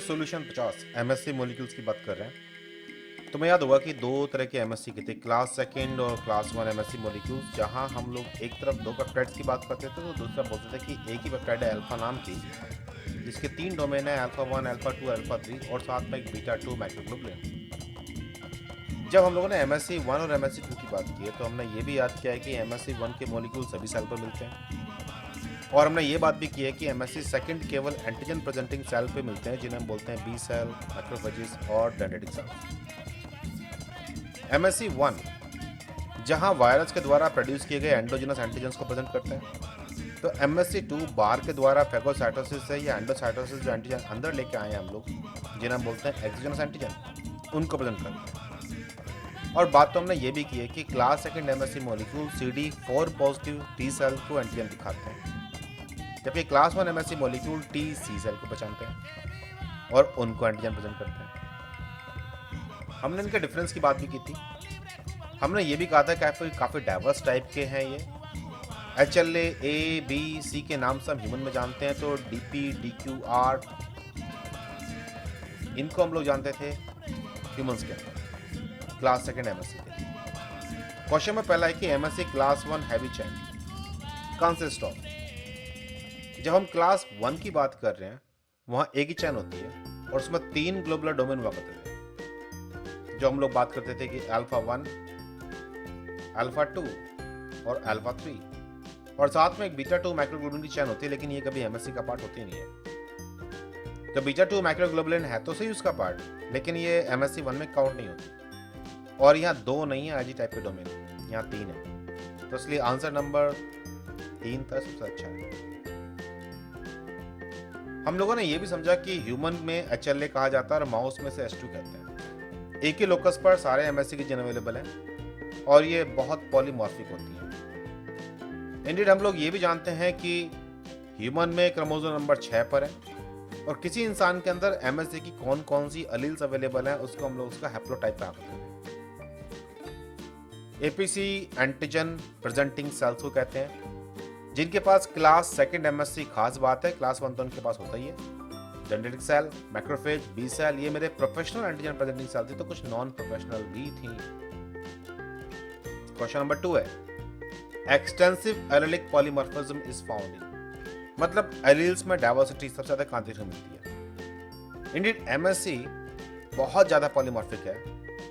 Solution 50 MSc molecules की बात कर रहे हैं। तुम्हें याद होगा कि दो तरह के एमएससी के थे, क्लास सेकंड और क्लास वन एमएससी मॉलिक्यूल्स, जहां हम लोग एक तरफ दो पेप्टाइड्स की बात करते थे तो दूसरा बोलते थे कि एक ही पेप्टाइड है अल्फा नाम की, जिसके 3 डोमेन है, अल्फा 1, अल्फा 2, अल्फा 3 और साथ में एक बीटा 2 माइक्रोग्लोबुलिन। जब हम लोगों ने एमएससी 1 और एमएससी 2 की बात की है तो हमने ये भी याद किया है कि एमएससी 1 के मॉलिक्यूल सभी सेल पर मिलते हैं, और हमने ये बात भी की है कि एमएससी सेकंड केवल एंटीजन प्रेजेंटिंग सेल पे मिलते हैं, जिन्हें हम बोलते हैं बी सेल, मैक्रोफेजेस और डेंड्राइटिक सेल। एमएससी 1 जहां वायरस के द्वारा प्रोड्यूस किए गए एंडोजेनस एंटीजन्स को प्रेजेंट करते हैं, तो एमएससी 2 बार के द्वारा फेगोसाइटोसिस से या एंडोसाइटोसिस जो एंटीजन अंदर लेके आए हैं हम लोग, जिन्हें हम बोलते हैं एक्सोजेनस एंटीजन, उनको प्रेजेंट करते हैं। और बात तो हमने ये भी की है कि class second MSC molecule CD4 positive T cell को एंटीजन दिखाते हैं, जबकि class 1 MSC molecule T C cell को पहचानते हैं और उनको एंटीजन प्रेजेंट करते हैं। हमने इनके डिफरेंस की बात भी की थी। हमने ये भी कहा था कि काफ़ी डाइवर्स टाइप के हैं ये। HLA A, B, C के नाम से हम ह्यूमन में जानते हैं, तो DP, DQ, R इनको हम लोग जानते थे ह्यूमंस के अंदर क्लास सेकंड एमएससी के। क्वेश्चन में पहला है कि MSc class 1 heavy chain consist of. जब हम क्लास 1 की बात कर रहे हैं वहां एक ही चैन होती है और उसमें 3 ग्लोबुलर डोमेन हुआ करते थे, जो हम लोग बात करते थे कि अल्फा 1, अल्फा 2 और अल्फा 3, और साथ में एक बीटा 2 माइक्रोग्लोबुलिन की चैन होती है, लेकिन ये कभी एमएससी का पार्ट होती नहीं है। तो बीटा 2 माइक्रोग्लोबुलिन है तो सही उसका पार्ट, लेकिन ये एमएससी 1 में काउंट नहीं होती। और यहाँ 2 नहीं है आईजी टाइप के डोमेन, यहाँ 3 है, तो इसलिए आंसर नंबर 3 था सबसे अच्छा है। हम लोगों ने ये भी समझा कि ह्यूमन में HLA कहा जाता है और माउस में से H2 कहते हैं। एक ही लोकस पर सारे एमएससी की जीन अवेलेबल हैं और ये बहुत पॉलीमॉर्फिक होती हैं। इंडीड हम लोग ये भी जानते हैं कि ह्यूमन में क्रोमोसोम नंबर 6 पर है और किसी इंसान के अंदर एमएससी की कौन कौन सी अलील्स अवेलेबल हैं उसको हम लोग उसका हैप्लोटाइप कहा करते हैं। एपीसी एंटीजन प्रेजेंटिंग सेल्स को कहते हैं, जिनके पास क्लास सेकंड एमएससी खास बात है, क्लास 1 तो उनके पास होता ही है। Dendritic cell, macrophage, B cell, ये मेरे प्रोफेशनल एंटीजन प्रेजेंटिंग सेल थे, तो कुछ नॉन प्रोफेशनल भी थी। क्वेश्चन नंबर 2 है, extensive allylic polymorphism is found in, मतलब एलील्स में डाइवर्सिटी सबसे ज्यादा कहां देखने मिलती है। इंडीड एमएससी बहुत ज्यादा पॉलीमॉर्फिक है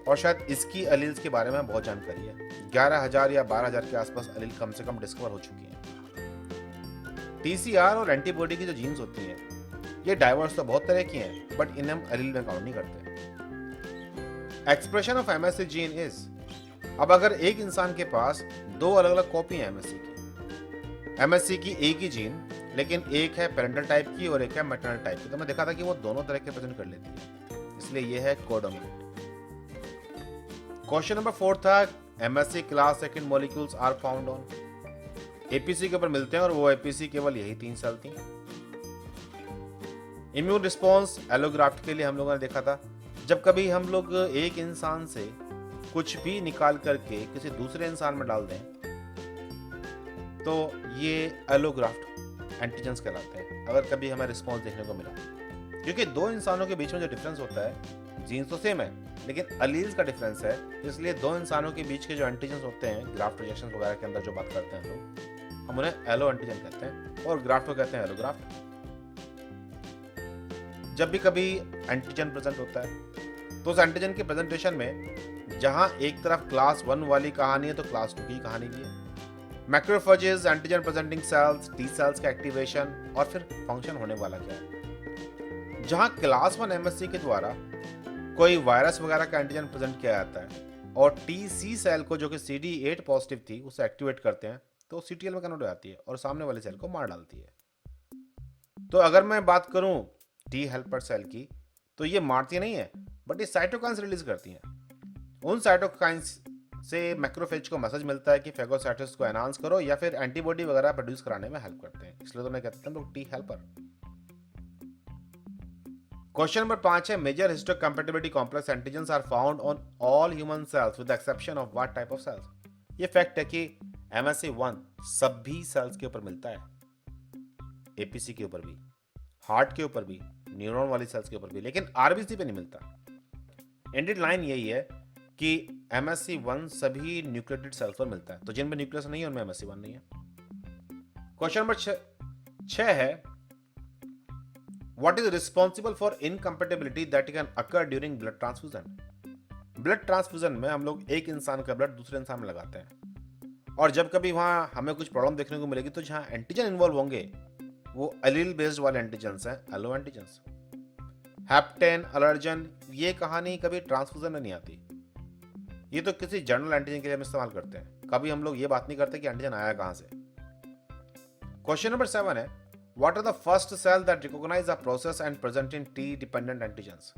और शायद इसकी एलील्स के बारे में बहुत जानकारी है। 11,000 या 12,000 के आसपास एलील कम से कम डिस्कवर हो चुकी हैं। टीसीआर और एंटीबॉडी की जो जीन्स होती हैं ये डाइवर्स तो बहुत तरह की हैं, बट इन्हें हम एलील में काउंट नहीं करते। Expression of MSc gene is, अब अगर एक इंसान के पास 2 अलग अलग कॉपी है एमएससी की एक ही जीन, लेकिन एक है पेरेंटल टाइप की और एक है मैटरनल टाइप की, तो मैं देखा था कि वो दोनों तरह के प्रेजेंट कर लेती है, इसलिए ये है कोडोमिनेंट। क्वेश्चन नंबर 4 था, MSC class second molecules are found on, APC के ऊपर मिलते हैं और वो एपीसी केवल यही 3 सेल थी। इम्यून रिस्पॉन्स एलोग्राफ्ट के लिए हम लोगों ने देखा था, जब कभी हम लोग एक इंसान से कुछ भी निकाल करके किसी दूसरे इंसान में डाल दें तो ये एलोग्राफ्ट एंटीजेंस कहलाते हैं, अगर कभी हमें रिस्पॉन्स देखने को मिला। क्योंकि 2 इंसानों के बीच में जो डिफरेंस होता है, जीन्स तो सेम है लेकिन अलील्स का डिफरेंस है, इसलिए 2 इंसानों के बीच के जो एंटीजेंस होते हैं ग्राफ्ट रिएक्शन वगैरह के अंदर जो बात करते हैं लोग, हम उन्हें एलो एंटीजन कहते हैं और ग्राफ्ट को कहते हैं एलोग्राफ्ट। जब भी कभी एंटीजन प्रेजेंट होता है तो उस एंटीजन के प्रेजेंटेशन में जहां एक तरफ क्लास 1 वाली कहानी है तो क्लास 2 की कहानी भी है। Macrophages, antigen presenting sales, T cells का एक्टिवेशन और फिर फंक्शन होने वाला क्या है। जहां क्लास 1 एमएससी के द्वारा कोई वायरस वगैरह का एंटीजन प्रेजेंट किया जाता है और टी सी सेल को जो कि CD8 पॉजिटिव थी उसे एक्टिवेट करते हैं तो CTL में कन्वर्ट हो जाती है और सामने वाले सेल को मार डालती है। तो अगर मैं बात करूं टी हेल्पर सेल की, तो ये मारती नहीं है बट ये साइटोकाइंस रिलीज करती हैं। उन साइटोकाइंस से मैक्रोफेज को मैसेज मिलता है कि फेगोसाइटोसिस को एनहांस करो या फिर एंटीबॉडी वगैरह प्रोड्यूस कराने में हेल्प करते हैं, इसलिए तो मैं कहते हैं लोग टी हेल्पर। क्वेश्चन नंबर 5 है, major histocompatibility complex antigens are found on all human cells with the exception of what type of cells. ये फैक्ट है कि एमएससी 1 सभी सेल्स के ऊपर मिलता है, एपीसी के ऊपर भी, हार्ट के ऊपर भी, न्यूरॉन वाली सेल्स के ऊपर भी, लेकिन आरबीसी पे नहीं मिलता। एंडेड लाइन यही है कि MSC1 सभी न्यूक्लियोटाइड सेल्स पर मिलता है, तो जिनमें न्यूक्लियस नहीं है उनमें MSC1 नहीं है। क्वेश्चन नंबर 6 है, what is responsible for incompatibility that can occur during blood transfusion. Blood transfusion में हम लोग एक इंसान का ब्लड दूसरे इंसान में लगाते हैं, और जब कभी वहां हमें कुछ प्रॉब्लम देखने को मिलेगी तो जहां एंटीजन इन्वॉल्व होंगे वो एलील बेस्ड वाले एंटीजन्स हैं, एलो एंटीजन्स। हैप्टेन, अलर्जन, ये कहानी कभी ट्रांसफ्यूजन में नहीं आती, ये तो किसी जनरल एंटीजन के लिए हम इस्तेमाल करते हैं। कभी हम लोग ये बात नहीं करते कि एंटीजन आया कहां से। क्वेश्चन नंबर 7 है, what are the first cell that recognise the process and present in T dependent antigens.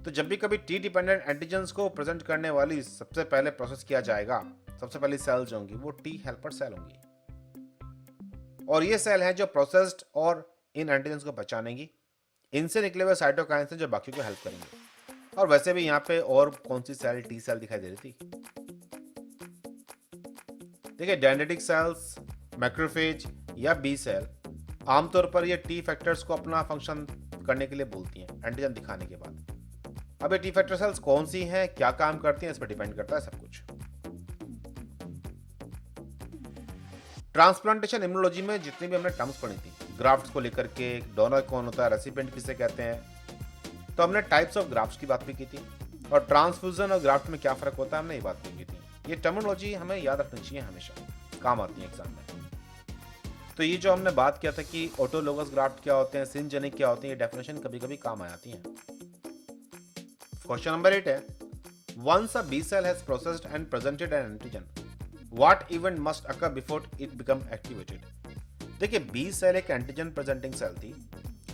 तो जब भी कभी टी डिपेंडेंट एंटीजन्स को प्रेजेंट करने वाली सबसे पहले प्रोसेस किया जाएगा, सबसे पहली सेल्स होंगी वो टी हेल्पर सेल होंगी, और ये सेल हैं जो प्रोसेस्ड और इन एंटीजन्स को पहचानेंगी। इनसे निकले हुए साइटोकाइंस हैं जो बाकी को हेल्प करेंगे। और वैसे भी यहाँ पे और कौन सी सेल, टी सेल दिखाई दे रही थी, देखिए डेंड्रिटिक सेल्स, मैक्रोफेज या बी सेल, आमतौर पर ये टी फैक्टर्स को अपना फंक्शन करने के लिए बोलती हैं एंटीजन दिखाने के बाद। अब ये टी फैक्टर सेल्स कौन सी हैं, क्या काम करती हैं, इस पर डिपेंड करता है सब कुछ। ट्रांसप्लांटेशन इम्यूनोलॉजी में जितनी भी हमने टर्म्स पढ़ी थी, ग्राफ्ट्स को लेकर के, डोनर कौन होता है, रेसिपिएंट किसे कहते हैं, तो हमने टाइप्स ऑफ ग्राफ्ट्स की बात भी की थी, और ट्रांसफ्यूजन और ग्राफ्ट में क्या फर्क होता है हमने ये बात भी की थी। ये टर्मिनोलॉजी हमें याद रखनी चाहिए, हमेशा काम आती है एग्जाम में। तो ये जो हमने बात किया था कि ऑटोलोगस ग्राफ्ट क्या होते हैं, सिंजेनिक क्या होते हैं, ये डेफिनेशन कभी कभी काम आ जाती है। क्वेश्चन नंबर 8 है, once a B cell has processed and presented an antigen, what event must occur before it become activated. देखिए बी सेल एक एंटीजन प्रेजेंटिंग सेल थी,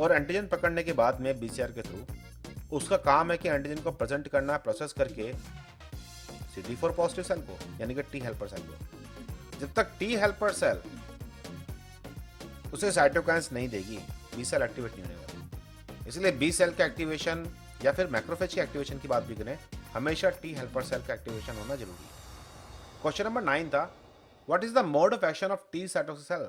और एंटीजन पकड़ने के बाद में बीसीआर के थ्रू उसका काम है कि एंटीजन को प्रेजेंट करना, प्रोसेस करके CD4 पॉजिटिव सेल को, यानी कि टी हेल्पर सेल को। जब तक टी हेल्पर सेल उसे साइटोकाइंस नहीं देगी, बी सेल एक्टिवेट नहीं होगा। इसलिए बी सेल के एक्टिवेशन या फिर मैक्रोफेज के एक्टिवेशन की बात भी करें, हमेशा टी हेल्पर सेल का एक्टिवेशन होना जरूरी है। क्वेश्चन नंबर 9 था, what is the mode of action of T cytotoxic cell.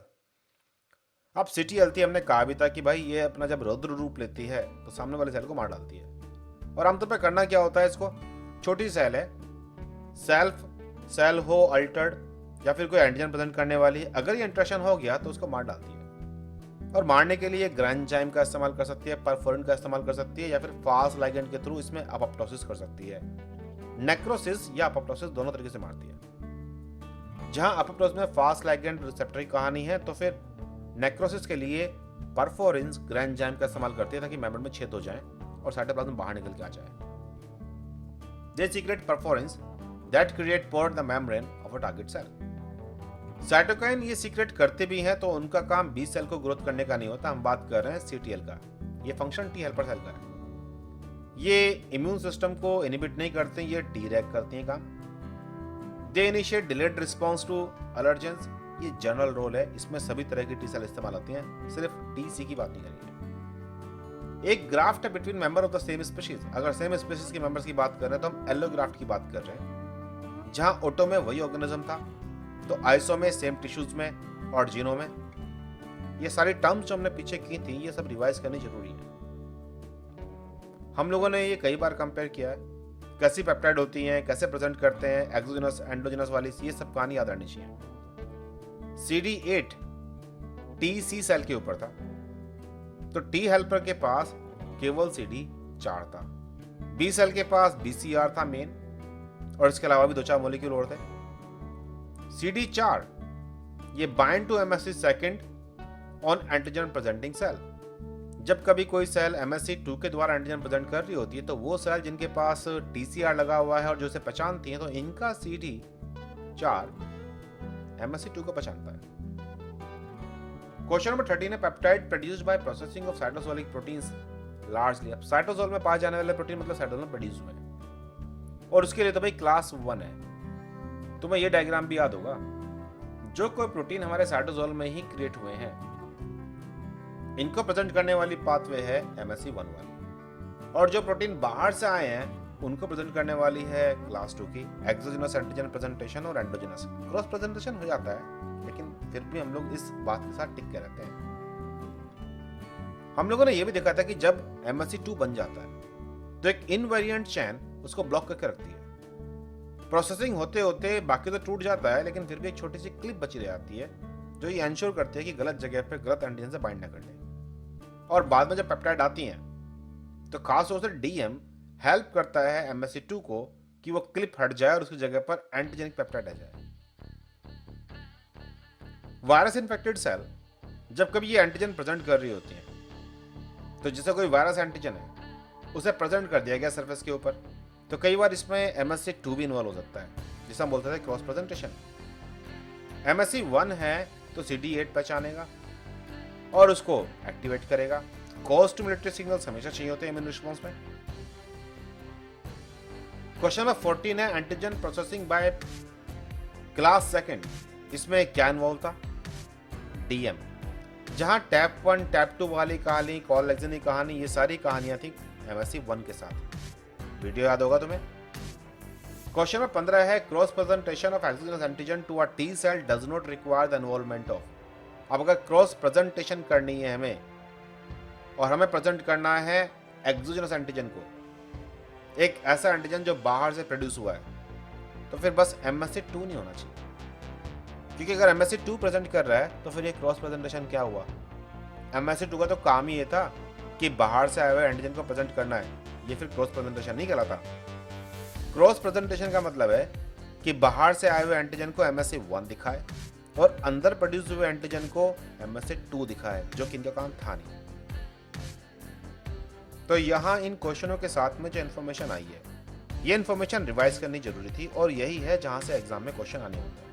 अब CTLT हमने कहा भी था कि भाई ये अपना जब रौद्र रूप लेती है तो सामने वाले सेल को मार डालती है, और आमतौर पर करना क्या होता है, इसको छोटी सेल है, सेल्फ सेल हो अल्टर्ड या फिर कोई एंटीजन प्रेजेंट करने वाली है, अगर ये इंटरेक्शन हो गया तो उसको मार डालती है। और मारने के लिए ग्रैंजाइम का इस्तेमाल कर सकती है, परफोरिन का इस्तेमाल कर सकती है, या फिर फास्ट लाइगेंड के थ्रू इसमें अपोप्टोसिस कर सकती है। नेक्रोसिस या अपोप्टोसिस दोनों तरीके से मारती है। जहां अपोप्टोसिस में फास्ट लाइगेंड रिसेप्टर की कहानी है, तो फिर नेक्रोसिस के लिए परफोरिन्स ग्रैंजाइम का इस्तेमाल करती है ताकि मेम्ब्रेन में छेद हो जाए और साइटोप्लाज्म बाहर निकल के आ जाए। They secrete perforins that create pore the membrane of a target cell. Cytokine ये सीक्रेट करते भी हैं, तो उनका काम बी सेल को ग्रोथ करने का नहीं होता, हम बात कर रहे हैं CTL का। ये फंक्शन टी हेल्पर सेल का है। ये इम्यून सिस्टम को इनहिबिट नहीं करते, ये डीरेग करती हैं काम। दे इनिशिएट डिलेड रिस्पॉन्स टू अलर्जेंस, ये जनरल रोल है, इसमें सभी तरह की टी सेल इस्तेमाल होती हैं, सिर्फ TC की बात नहीं करेंगे। एक ग्राफ्ट है between member of the same species, अगर सेम स्पीशीज के मेंबर्स की बात कर रहे हैं तो हम एलो ग्राफ्ट की बात कर रहे हैं, जहां ओटो में वही ऑर्गेनिज्म था, तो आइसो में सेम टिश्यूज में और जीनो में। ये सारी टर्म्स जो हमने पीछे की थी, ये सब रिवाइज करनी जरूरी है। हम लोगों ने ये कई बार कंपेयर किया है, कैसी पेप्टाइड होती हैं, कैसे प्रेजेंट करते हैं, एक्सोजिनस एंडोजिनस वाली, ये सब कहानी याद रहनी चाहिए। CD8 TC सेल के ऊपर था, तो टी हेल्पर के पास केवल CD4 था, बी सेल के पास BCR था मेन, और इसके अलावा भी 2-4 मॉलिक्यूल और थे। CD4 ये bind to MSC second on antigen presenting cell. जब कभी कोई सेल MSC2 के द्वारा एंटीजन प्रेजेंट कर रही होती है, तो वो सेल जिनके पास TCR लगा हुआ है और जो इसे पहचानती है, तो इनका CD4 MSC2 को पहचानता है। क्वेश्चन नंबर 13 है, peptide produced by processing of cytosolic proteins largely. अब साइटोसोल में पाए जाने वाले प्रोटीन मतलब साइटोसोल में प्रोड्यूस हुए हैं, और उसके लिए तो भाई क्लास 1 है। तुम्हें ये डायग्राम भी याद होगा, जो कोई प्रोटीन हमारे साइटोसोल में ही क्रिएट हुए हैं, इनको प्रेजेंट करने वाली पाथवे है MSC1 वाली, और जो प्रोटीन बाहर से आए हैं उनको प्रेजेंट करने वाली है क्लास 2 की एक्सोजिनस एंटीजन प्रेजेंटेशन और एंडोजिनस। क्रॉस प्रेजेंटेशन हो जाता है, लेकिन फिर भी हम लोग इस बात के साथ टिक के रहते हैं। हम लोगों ने यह भी देखा था कि जब MSC2 बन जाता है तो एक इनवेरिएंट चैन उसको ब्लॉक करके रखती है। प्रोसेसिंग होते होते बाकी तो टूट जाता है, लेकिन फिर भी एक छोटी सी क्लिप बची रह जाती है जो ये इंश्योर करती है कि गलत जगह पे गलत एंटीजन से बाइंड ना कर ले। और बाद में जब पेप्टाइड आती हैं तो खास तौर से DM हेल्प करता है MSC2 को कि वो क्लिप हट जाए और उसकी जगह पर एंटीजेनिक पेप्टाइड आ जाए। वायरस इन्फेक्टेड सेल जब कभी ये एंटीजन प्रेजेंट कर रही होती हैं, तो जैसे कोई वायरस एंटीजन है उसे प्रेजेंट कर दिया गया सरफेस के ऊपर, तो कई बार इसमें MSC2 भी इन्वॉल्व हो सकता है, जिसे हम बोलते थे क्रॉस प्रेजेंटेशन। MSC1 है तो CD8 पहचानेगा और उसको एक्टिवेट करेगा। को-स्टिमुलेटरी सिग्नल्स हमेशा चाहिए होते हैं इम्यून रिस्पॉन्स में। क्वेश्चन नंबर 14 है antigen processing by class second. इसमें क्या इन्वॉल्व था? DM। जहां टैप 1 टैप 2 वाली कहानी, कॉल लेक्सिनी कहानी, ये सारी कहानियां थी MSC1 के साथ। वीडियो याद होगा तुम्हें। क्वेश्चन नंबर 15 है cross presentation of exogenous antigen to a T cell does not require the involvement of. अब अगर क्रॉस प्रेजेंटेशन करनी है हमें और हमें प्रेजेंट करना है एक्सोजेनस एंटीजन को, एक ऐसा एंटीजन जो बाहर से प्रोड्यूस हुआ है, तो फिर बस MSC2 नहीं होना चाहिए। क्योंकि अगर MSC2 प्रेजेंट कर रहा है तो फिर ये क्रॉस प्रेजेंटेशन क्या हुआ? MSC2 का तो काम ही ये था कि बाहर से आए हुए एंटीजन को प्रेजेंट करना है, ये फिर क्रॉस प्रेजेंटेशन नहीं कहलाता। क्रॉस प्रेजेंटेशन का मतलब है कि बाहर से आए हुए एंटीजन को MSC1 दिखाए और अंदर प्रोड्यूस हुए एंटीजन को MSC2 दिखाए, जो कि इनका काम था नहीं। तो यहाँ इन क्वेश्चनों के साथ में जो इन्फॉर्मेशन आई है, ये इन्फॉर्मेशन रिवाइज करनी जरूरी थी और यही है जहां से एग्जाम में क्वेश्चन आने होते हैं।